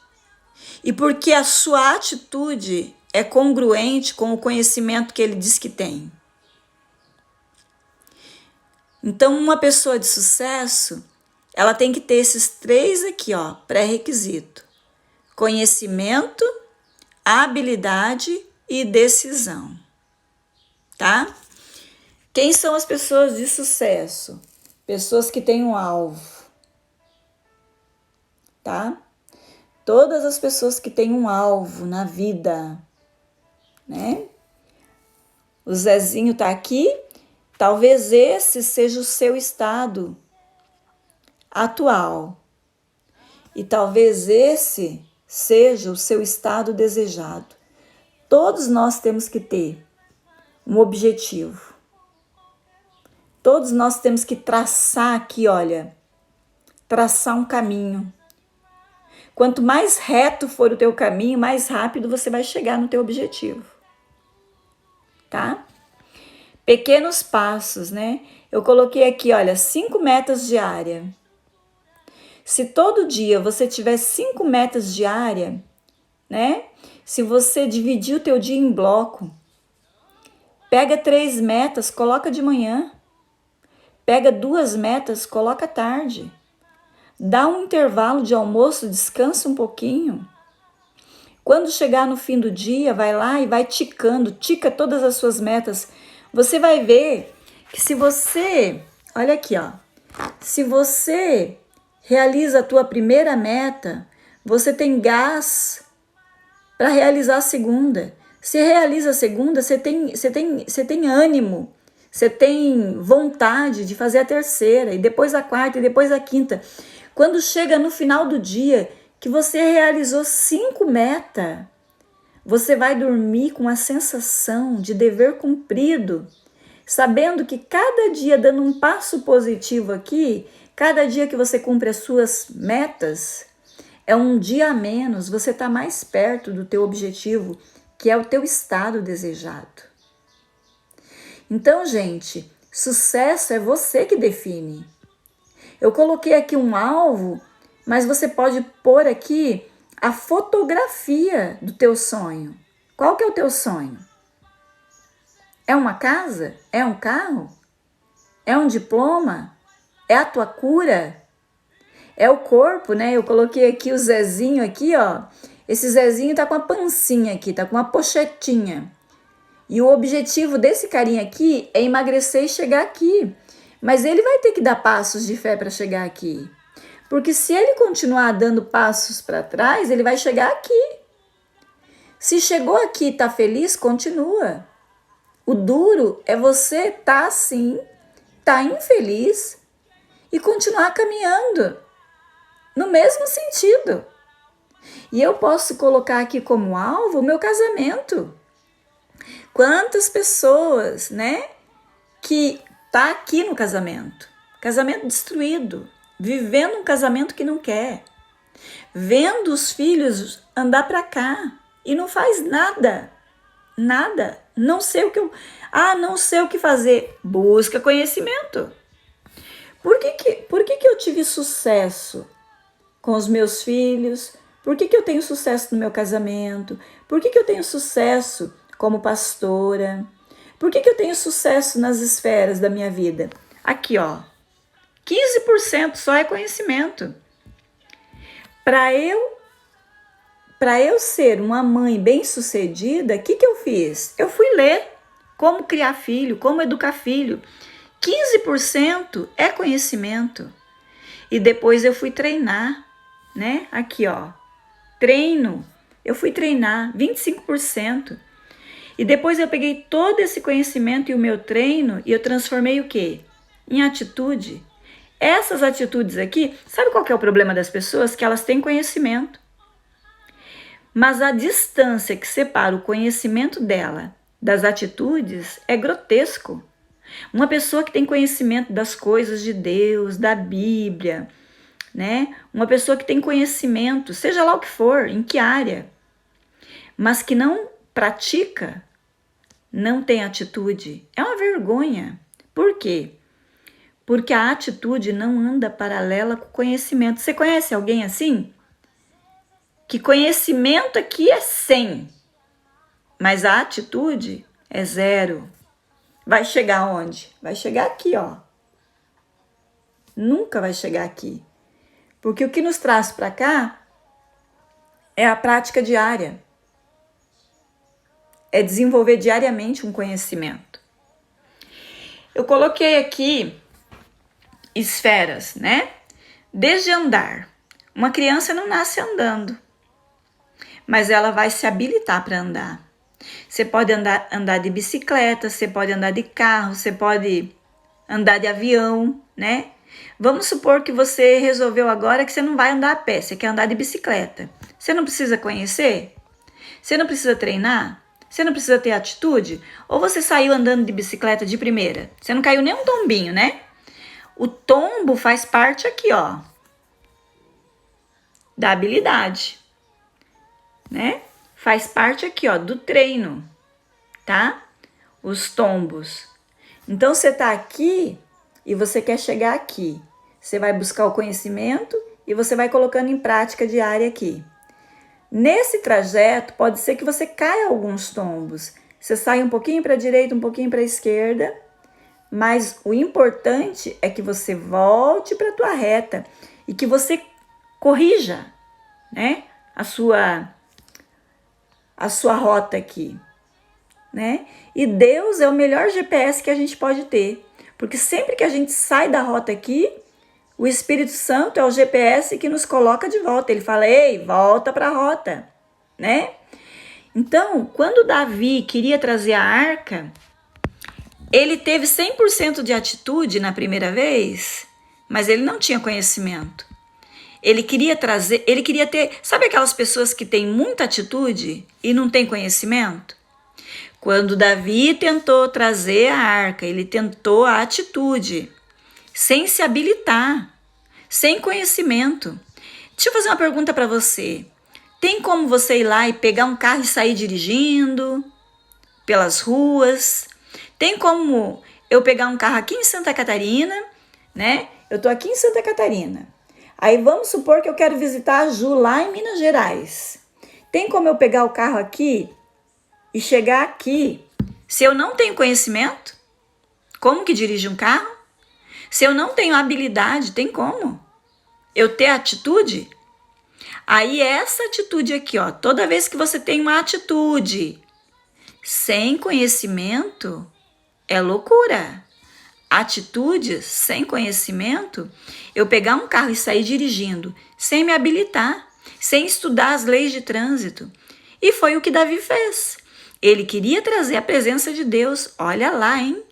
E porque a sua atitude é congruente com o conhecimento que ele diz que tem? Então, uma pessoa de sucesso, ela tem que ter esses 3 aqui, ó, pré-requisito: conhecimento, habilidade e decisão, tá? Quem são as pessoas de sucesso? Pessoas que têm um alvo, tá? Todas as pessoas que têm um alvo na vida, né? O Zezinho tá aqui, talvez esse seja o seu estado atual. E talvez esse seja o seu estado desejado. Todos nós temos que ter um objetivo. Todos nós temos que traçar aqui, olha, traçar um caminho. Quanto mais reto for o teu caminho, mais rápido você vai chegar no teu objetivo. Tá? Pequenos passos, né? Eu coloquei aqui, olha, 5 metas diárias. Se todo dia você tiver 5 metas diárias, né? Se você dividir o teu dia em bloco, pega 3 metas, coloca de manhã. Pega 2 metas, coloca à tarde. Dá um intervalo de almoço, descansa um pouquinho. Quando chegar no fim do dia, vai lá e vai ticando, tica todas as suas metas. Você vai ver que se você, olha aqui, ó, se você realiza a tua primeira meta, você tem gás para realizar a segunda. Se realiza a segunda, você tem ânimo, você tem vontade de fazer a terceira, e depois a quarta, e depois a quinta. Quando chega no final do dia, que você realizou 5 metas, você vai dormir com a sensação de dever cumprido, sabendo que cada dia dando um passo positivo aqui, cada dia que você cumpre as suas metas, é um dia a menos, você está mais perto do teu objetivo, que é o teu estado desejado. Então, gente, sucesso é você que define. Eu coloquei aqui um alvo, mas você pode pôr aqui a fotografia do teu sonho. Qual que é o teu sonho? É uma casa? É um carro? É um diploma? É a tua cura? É o corpo, né? Eu coloquei aqui o Zezinho aqui, ó. Esse Zezinho tá com a pancinha aqui, tá com uma pochetinha. E o objetivo desse carinha aqui é emagrecer e chegar aqui. Mas ele vai ter que dar passos de fé para chegar aqui. Porque se ele continuar dando passos para trás, ele vai chegar aqui. Se chegou aqui e tá feliz, continua. O duro é você tá assim, tá infeliz e continuar caminhando no mesmo sentido. E eu posso colocar aqui como alvo o meu casamento. Quantas pessoas, né, que tá aqui no casamento destruído, vivendo um casamento que não quer, vendo os filhos andar para cá e não faz nada, não sei o que não sei o que fazer, busca conhecimento. Por que eu tive sucesso com os meus filhos? Por que eu tenho sucesso no meu casamento? Por que eu tenho sucesso como pastora? Por que eu tenho sucesso nas esferas da minha vida? Aqui, ó, 15% só é conhecimento. Para eu ser uma mãe bem-sucedida, o que eu fiz? Eu fui ler como criar filho, como educar filho. 15% é conhecimento. E depois eu fui treinar, né? Aqui, ó, treino. Eu fui treinar 25%. E depois eu peguei todo esse conhecimento e o meu treino e eu transformei o quê? Em atitude. Essas atitudes aqui, sabe qual que é o problema das pessoas? Que elas têm conhecimento. Mas a distância que separa o conhecimento dela das atitudes é grotesco. Uma pessoa que tem conhecimento das coisas de Deus, da Bíblia, né? Uma pessoa que tem conhecimento, seja lá o que for, em que área, mas que não pratica, não tem atitude, é uma vergonha. Por quê? Porque a atitude não anda paralela com o conhecimento. Você conhece alguém assim? Que conhecimento aqui é 100, mas a atitude é 0. Vai chegar onde? Vai chegar aqui, ó. nunca vai chegar aqui. Porque o que nos traz para cá é a prática diária. É desenvolver diariamente um conhecimento. Eu coloquei aqui esferas, né? Desde andar. Uma criança não nasce andando, mas ela vai se habilitar para andar. Você pode andar de bicicleta, você pode andar de carro, você pode andar de avião, né? Vamos supor que você resolveu agora que você não vai andar a pé, você quer andar de bicicleta. Você não precisa conhecer? Você não precisa treinar? Você não precisa ter atitude? Ou você saiu andando de bicicleta de primeira? Você não caiu nem um tombinho, né? O tombo faz parte aqui, ó, da habilidade, né? Faz parte aqui, ó, do treino, tá? Os tombos. Então, você tá aqui e você quer chegar aqui. Você vai buscar o conhecimento e você vai colocando em prática diária aqui. Nesse trajeto, pode ser que você caia alguns tombos. Você sai um pouquinho para a direita, um pouquinho para a esquerda, mas o importante é que você volte para a tua reta e que você corrija, né, a sua rota aqui, né? E Deus é o melhor GPS que a gente pode ter, porque sempre que a gente sai da rota aqui, o Espírito Santo é o GPS que nos coloca de volta. Ele fala, ei, volta para a rota, né? Então, quando Davi queria trazer a arca, ele teve 100% de atitude na primeira vez, mas ele não tinha conhecimento. Ele queria ter... Sabe aquelas pessoas que têm muita atitude e não têm conhecimento? Quando Davi tentou trazer a arca, ele tentou a atitude, sem se habilitar, sem conhecimento. Deixa eu fazer uma pergunta para você. Tem como você ir lá e pegar um carro e sair dirigindo pelas ruas? Tem como eu pegar um carro aqui em Santa Catarina, né? Eu tô aqui em Santa Catarina. Aí vamos supor que eu quero visitar a Ju lá em Minas Gerais. Tem como eu pegar o carro aqui e chegar aqui? Se eu não tenho conhecimento, como que dirige um carro? Se eu não tenho habilidade, tem como eu ter atitude? Aí essa atitude aqui, ó, toda vez que você tem uma atitude sem conhecimento, é loucura. Atitudes sem conhecimento, eu pegar um carro e sair dirigindo sem me habilitar, sem estudar as leis de trânsito. E foi o que Davi fez. Ele queria trazer a presença de Deus. Olha lá, hein?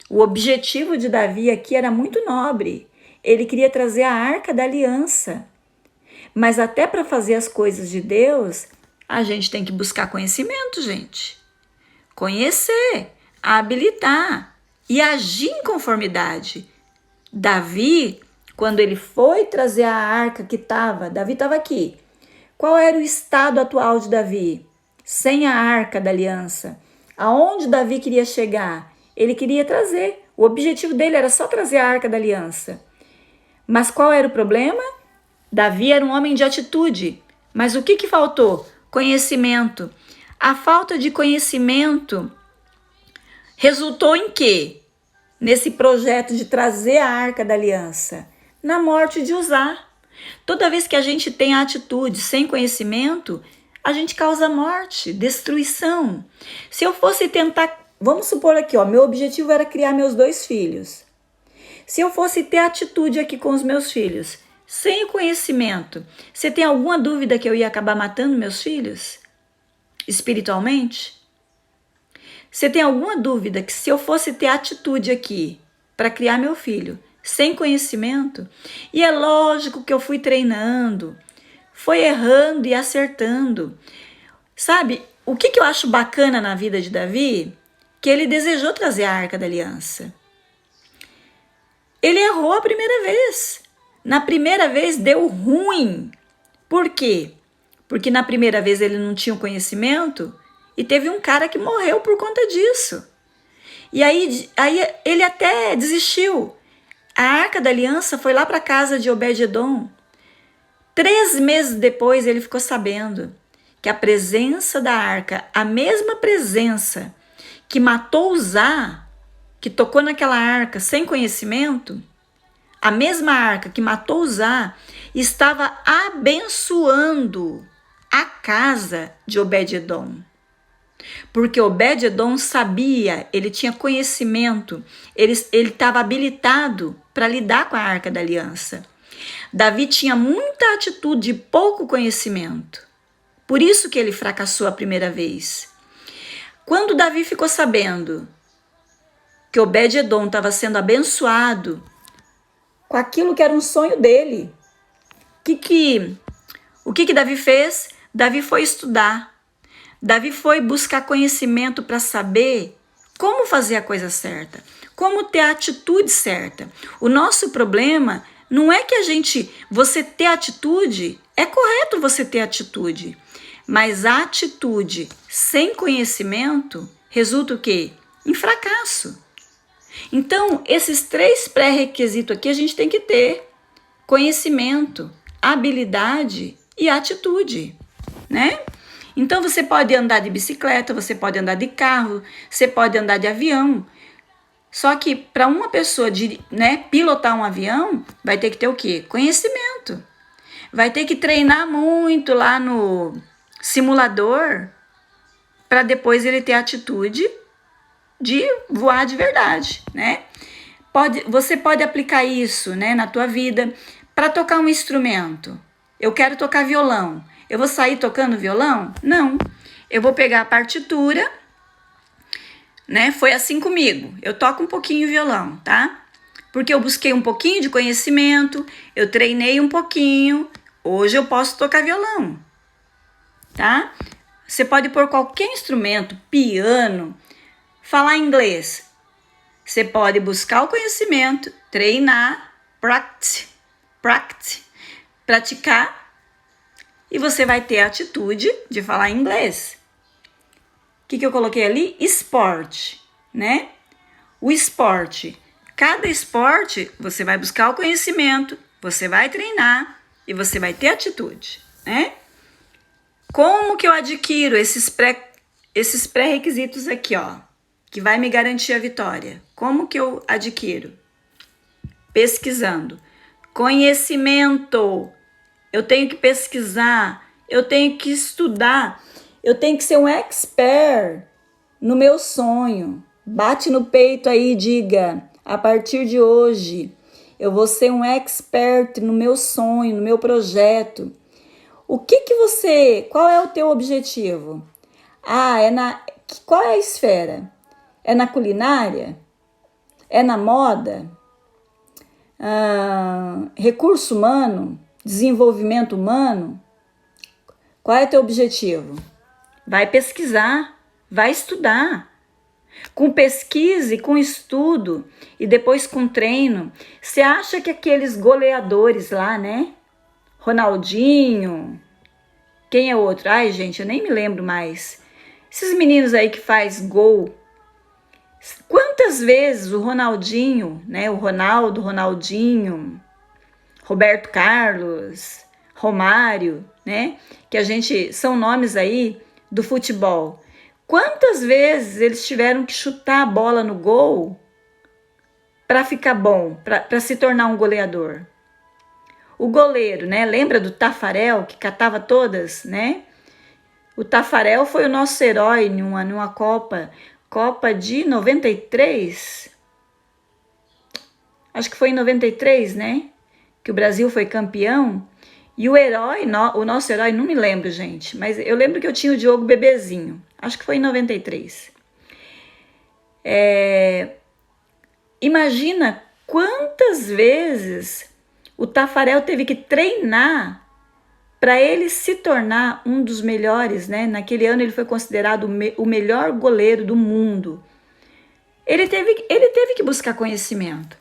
O objetivo de Davi aqui era muito nobre. Ele queria trazer a arca da aliança. Mas até para fazer as coisas de Deus, a gente tem que buscar conhecimento, gente. Conhecer, habilitar e agir em conformidade. Davi, quando ele foi trazer a arca Davi estava aqui. Qual era o estado atual de Davi? Sem a arca da aliança. Aonde Davi queria chegar? Ele queria trazer. O objetivo dele era só trazer a arca da aliança. Mas qual era o problema? Davi era um homem de atitude. Mas o que faltou? Conhecimento. A falta de conhecimento resultou em quê? Nesse projeto de trazer a arca da aliança? Na morte de Uzá. Toda vez que a gente tem a atitude sem conhecimento, a gente causa morte, destruição. Se eu fosse tentar, vamos supor aqui, ó, meu objetivo era criar meus 2 filhos. Se eu fosse ter atitude aqui com os meus filhos, sem conhecimento, você tem alguma dúvida que eu ia acabar matando meus filhos? Espiritualmente? Você tem alguma dúvida que se eu fosse ter atitude aqui para criar meu filho sem conhecimento, e é lógico que eu fui treinando, foi errando e acertando. Sabe, o que eu acho bacana na vida de Davi? Que ele desejou trazer a arca da aliança. Ele errou a primeira vez. Na primeira vez deu ruim. Por quê? Porque na primeira vez ele não tinha o conhecimento e teve um cara que morreu por conta disso. E aí ele até desistiu. A arca da aliança foi lá para a casa de Obed-edom. 3 meses depois ele ficou sabendo que a presença da arca, a mesma presença que matou Uzá, que tocou naquela arca sem conhecimento, a mesma arca que matou Uzá, estava abençoando a casa de Obed-edom. Porque Obed-edom sabia, ele tinha conhecimento, ele estava habilitado para lidar com a arca da aliança. Davi tinha muita atitude e pouco conhecimento. Por isso que ele fracassou a primeira vez. Quando Davi ficou sabendo que Obed-edom estava sendo abençoado com aquilo que era um sonho dele, o que Davi fez? Davi foi estudar. Davi foi buscar conhecimento para saber como fazer a coisa certa, como ter a atitude certa. O nosso problema não é que você ter atitude, é correto você ter atitude, mas a atitude sem conhecimento resulta o quê? Em fracasso. Então, esses 3 pré-requisitos aqui a gente tem que ter: conhecimento, habilidade e atitude, né? Então, você pode andar de bicicleta, você pode andar de carro, você pode andar de avião. Só que para uma pessoa pilotar um avião, vai ter que ter o quê? Conhecimento. Vai ter que treinar muito lá no simulador para depois ele ter a atitude de voar de verdade, né? Você pode aplicar isso, né, na tua vida para tocar um instrumento. Eu quero tocar violão. Eu vou sair tocando violão? Não. Eu vou pegar a partitura, né? Foi assim comigo. Eu toco um pouquinho violão, tá? Porque eu busquei um pouquinho de conhecimento, eu treinei um pouquinho. Hoje eu posso tocar violão, tá? Você pode pôr qualquer instrumento, piano, falar inglês. Você pode buscar o conhecimento, treinar, praticar, e você vai ter a atitude de falar inglês. O que eu coloquei ali? Esporte, né? O esporte. Cada esporte, você vai buscar o conhecimento, você vai treinar e você vai ter atitude, né? Como que eu adquiro esses pré-requisitos aqui, ó, que vai me garantir a vitória? Como que eu adquiro? Pesquisando. Conhecimento. Eu tenho que pesquisar, eu tenho que estudar, eu tenho que ser um expert no meu sonho. Bate no peito aí e diga: a partir de hoje, eu vou ser um expert no meu sonho, no meu projeto. Qual é o teu objetivo? Qual é a esfera? É na culinária? É na moda? Recurso humano? Desenvolvimento humano? Qual é o teu objetivo? Vai pesquisar, vai estudar. Com pesquisa e com estudo e depois com treino, você acha que aqueles goleadores lá, né? Ronaldinho, quem é outro? Ai, gente, eu nem me lembro mais. Esses meninos aí que faz gol. Quantas vezes o Ronaldinho, né? O Ronaldinho, Roberto Carlos, Romário, né? São nomes aí do futebol. Quantas vezes eles tiveram que chutar a bola no gol para ficar bom, para se tornar um goleador? O goleiro, né? Lembra do Tafarel, que catava todas, né? O Tafarel foi o nosso herói numa Copa de 93. Acho que foi em 93, né? Que o Brasil foi campeão. E o nosso herói, não me lembro, gente, mas eu lembro que eu tinha o Diogo bebezinho. Acho que foi em 93. Imagina quantas vezes o Tafarel teve que treinar para ele se tornar um dos melhores, né? Naquele ano ele foi considerado o melhor goleiro do mundo. Ele teve que buscar conhecimento.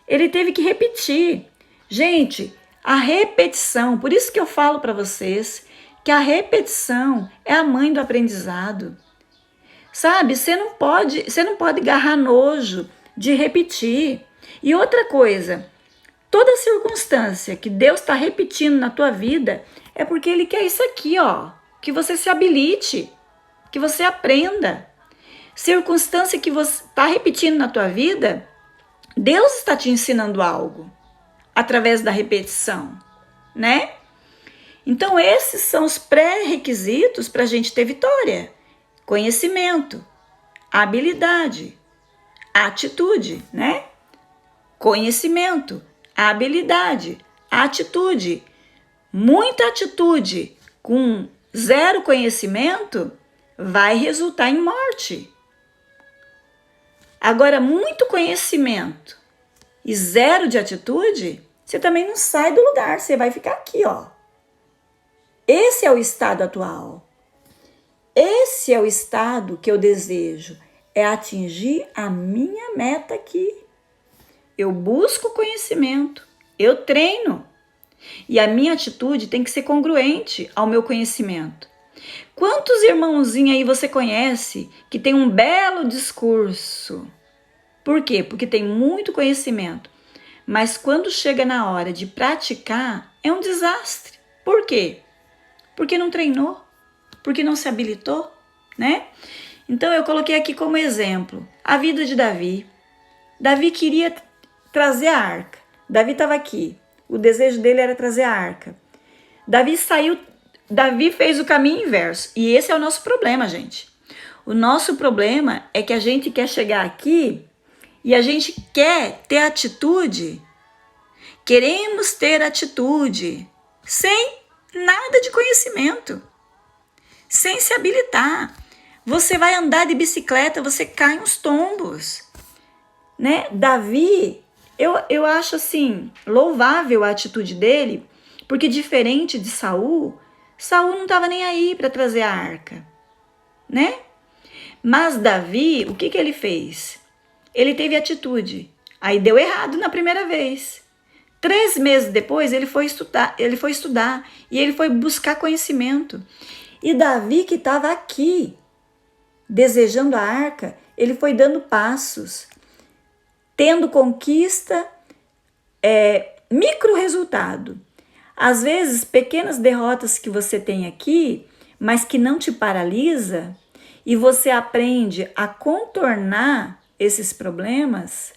Ele teve que repetir. Gente, a repetição, por isso que eu falo para vocês que a repetição é a mãe do aprendizado. Sabe, você não pode agarrar nojo de repetir. E outra coisa, toda circunstância que Deus está repetindo na tua vida é porque Ele quer isso aqui, ó, que você se habilite, que você aprenda. Circunstância que você está repetindo na tua vida, Deus está te ensinando algo. através da repetição, né? Então, esses são os pré-requisitos para a gente ter vitória. Conhecimento, habilidade, atitude, né? Conhecimento, habilidade, atitude. Muita atitude com zero conhecimento vai resultar em morte. Agora, muito conhecimento e zero de atitude, você também não sai do lugar, você vai ficar aqui, ó. Esse é o estado atual. Esse é o estado que eu desejo, é atingir a minha meta aqui. Eu busco conhecimento, eu treino. E a minha atitude tem que ser congruente ao meu conhecimento. Quantos irmãozinhos aí você conhece que tem um belo discurso? Por quê? Porque tem muito conhecimento. Mas quando chega na hora de praticar, é um desastre. Por quê? Porque não treinou, porque não se habilitou, né? Então eu coloquei aqui como exemplo a vida de Davi. Davi queria trazer a arca. Davi estava aqui. O desejo dele era trazer a arca. Davi fez o caminho inverso. E esse é o nosso problema, gente. O nosso problema é que a gente quer chegar aqui e a gente quer ter atitude. Queremos ter atitude sem nada de conhecimento, sem se habilitar. Você vai andar de bicicleta, você cai uns tombos, né? Davi, eu acho assim, louvável a atitude dele, porque diferente de Saul não estava nem aí para trazer a arca, né? Mas Davi, o que ele fez? Ele teve atitude, aí deu errado na primeira vez. 3 meses depois ele foi estudar e ele foi buscar conhecimento. E Davi, que estava aqui, desejando a arca, ele foi dando passos, tendo conquista, micro resultado. Às vezes, pequenas derrotas que você tem aqui, mas que não te paralisa, e você aprende a contornar esses problemas,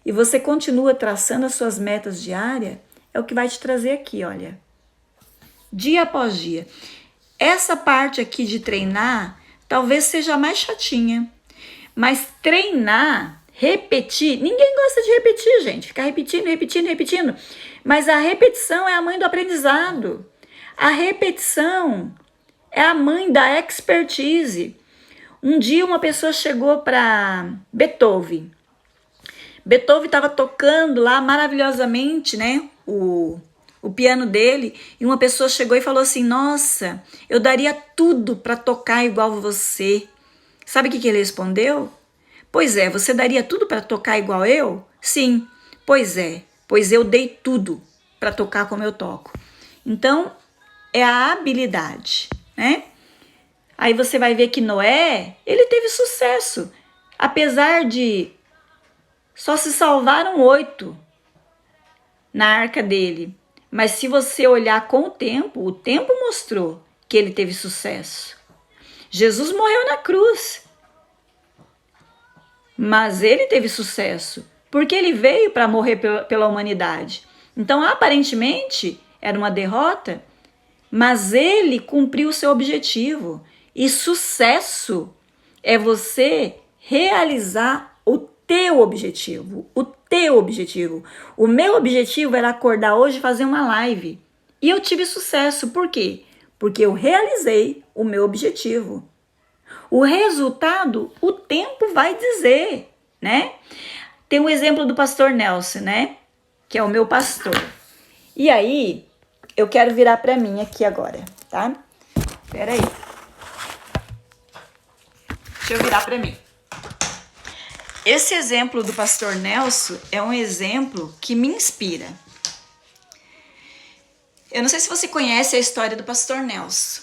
e você continua traçando as suas metas diárias, é o que vai te trazer aqui, olha. Dia após dia. Essa parte aqui de treinar, talvez seja a mais chatinha. Mas treinar, repetir, ninguém gosta de repetir, gente. Ficar repetindo. Mas a repetição é a mãe do aprendizado. A repetição é a mãe da expertise. Um dia uma pessoa chegou para Beethoven. Beethoven estava tocando lá maravilhosamente, né? O piano dele, e uma pessoa chegou e falou assim: nossa, eu daria tudo para tocar igual você. Sabe o que ele respondeu? Pois é, você daria tudo para tocar igual eu? Sim, pois é, pois eu dei tudo para tocar como eu toco. Então, é a habilidade, né? Aí você vai ver que Noé, ele teve sucesso, apesar de só se salvaram 8 na arca dele. Mas se você olhar com o tempo mostrou que ele teve sucesso. Jesus morreu na cruz, mas ele teve sucesso, porque ele veio para morrer pela humanidade. Então, aparentemente, era uma derrota, mas ele cumpriu o seu objetivo. E sucesso é você realizar o teu objetivo. O meu objetivo era acordar hoje e fazer uma live. E eu tive sucesso. Por quê? Porque eu realizei o meu objetivo. O resultado, o tempo vai dizer, né? Tem um exemplo do pastor Nelson, né? Que é o meu pastor. E aí, eu quero virar para mim aqui agora, tá? Espera aí. Deixa eu virar para mim. Esse exemplo do pastor Nelson é um exemplo que me inspira. Eu não sei se você conhece a história do pastor Nelson.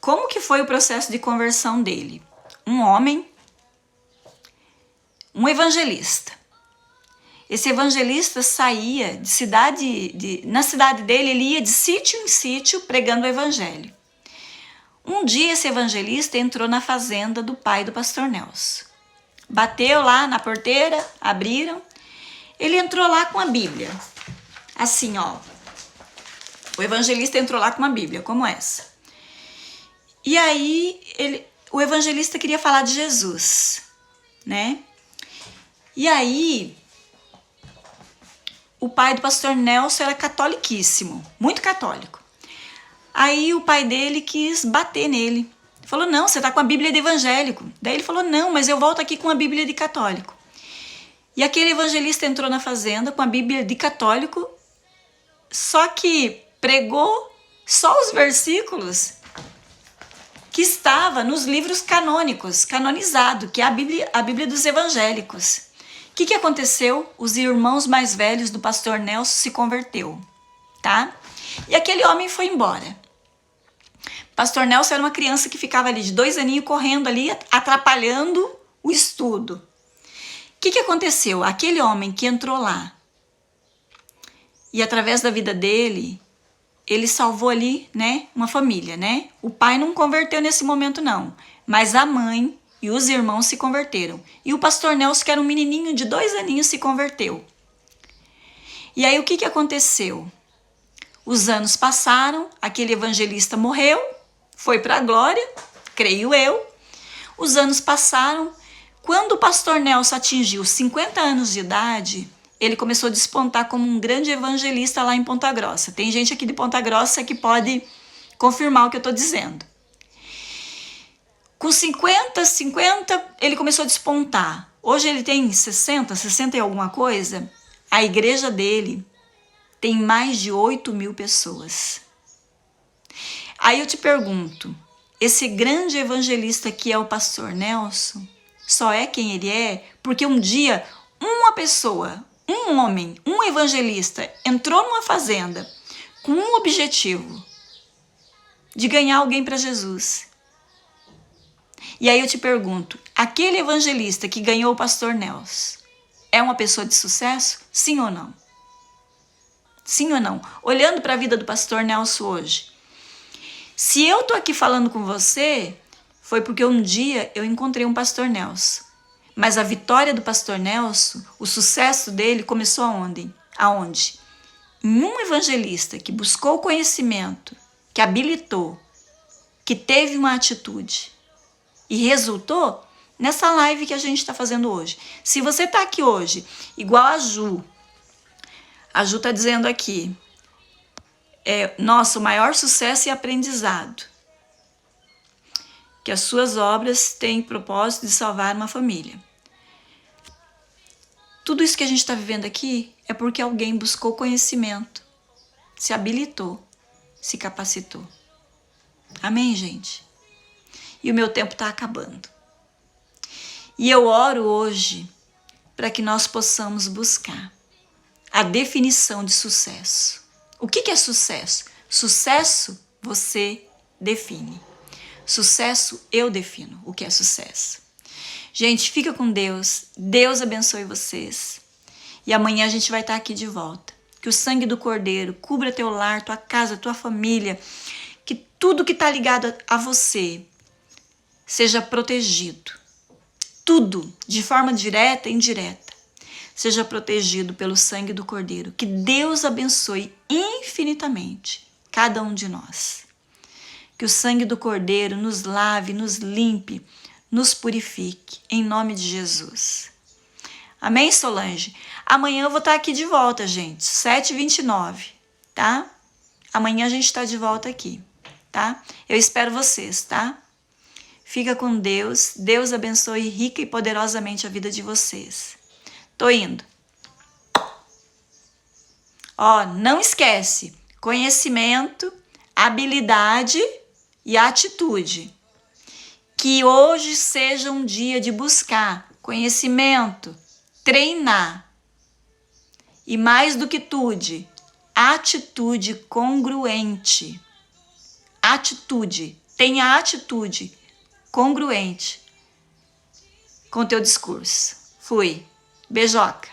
Como que foi o processo de conversão dele? Um homem, um evangelista. Esse evangelista saía de cidade, na cidade dele, ele ia de sítio em sítio pregando o evangelho. Um dia esse evangelista entrou na fazenda do pai do pastor Nelson. Bateu lá na porteira, abriram. Ele entrou lá com a Bíblia. Assim, ó. O evangelista entrou lá com uma Bíblia, como essa. E aí, o evangelista queria falar de Jesus, né? E aí, o pai do pastor Nelson era catoliquíssimo, muito católico. Aí o pai dele quis bater nele. Falou, não, você tá com a Bíblia de evangélico. Daí ele falou, não, mas eu volto aqui com a Bíblia de católico. E aquele evangelista entrou na fazenda com a Bíblia de católico, só que pregou só os versículos que estava nos livros canônicos, canonizado, que é a Bíblia dos evangélicos. O que aconteceu? Os irmãos mais velhos do pastor Nelson se converteu, tá? E aquele homem foi embora. Pastor Nelson era uma criança que ficava ali de 2 aninhos correndo ali, atrapalhando o estudo. O que aconteceu? Aquele homem que entrou lá e através da vida dele, ele salvou ali, né, uma família, né? O pai não converteu nesse momento não, mas a mãe e os irmãos se converteram. E o pastor Nelson, que era um menininho de 2 aninhos, se converteu. E aí o que aconteceu? Os anos passaram, aquele evangelista morreu, foi para a glória, creio eu. Os anos passaram. Quando o pastor Nelson atingiu 50 anos de idade, ele começou a despontar como um grande evangelista lá em Ponta Grossa. Tem gente aqui de Ponta Grossa que pode confirmar o que eu estou dizendo. Com 50, ele começou a despontar. Hoje ele tem 60 e alguma coisa. A igreja dele tem mais de 8.000 pessoas. Aí eu te pergunto, esse grande evangelista que é o pastor Nelson, só é quem ele é porque um dia uma pessoa, um homem, um evangelista entrou numa fazenda com um objetivo de ganhar alguém para Jesus. E aí eu te pergunto, aquele evangelista que ganhou o pastor Nelson é uma pessoa de sucesso? Sim ou não? Sim ou não? Olhando para a vida do pastor Nelson hoje. Se eu tô aqui falando com você, foi porque um dia eu encontrei um pastor Nelson. Mas a vitória do pastor Nelson, o sucesso dele começou aonde? Aonde? Em um evangelista que buscou conhecimento, que habilitou, que teve uma atitude e resultou nessa live que a gente está fazendo hoje. Se você está aqui hoje, igual a Ju está dizendo aqui, nosso maior sucesso e aprendizado, que as suas obras têm propósito de salvar uma família. Tudo isso que a gente está vivendo aqui é porque alguém buscou conhecimento, se habilitou, se capacitou. Amém, gente? E o meu tempo está acabando. E eu oro hoje para que nós possamos buscar a definição de sucesso. O que é sucesso? Sucesso você define. Sucesso eu defino o que é sucesso. Gente, fica com Deus. Deus abençoe vocês. E amanhã a gente vai estar aqui de volta. Que o sangue do Cordeiro cubra teu lar, tua casa, tua família. Que tudo que está ligado a você seja protegido. Tudo, de forma direta e indireta, seja protegido pelo sangue do Cordeiro. Que Deus abençoe infinitamente cada um de nós. Que o sangue do Cordeiro nos lave, nos limpe, nos purifique, em nome de Jesus. Amém, Solange? Amanhã eu vou estar aqui de volta, gente, 7h29, tá? Amanhã a gente está de volta aqui, tá? Eu espero vocês, tá? Fica com Deus. Deus abençoe rica e poderosamente a vida de vocês. Tô indo. Ó, não esquece, conhecimento, habilidade e atitude. Que hoje seja um dia de buscar conhecimento, treinar e mais do que tudo, atitude congruente. Atitude, tenha atitude congruente com o teu discurso. Fui. Beijoca.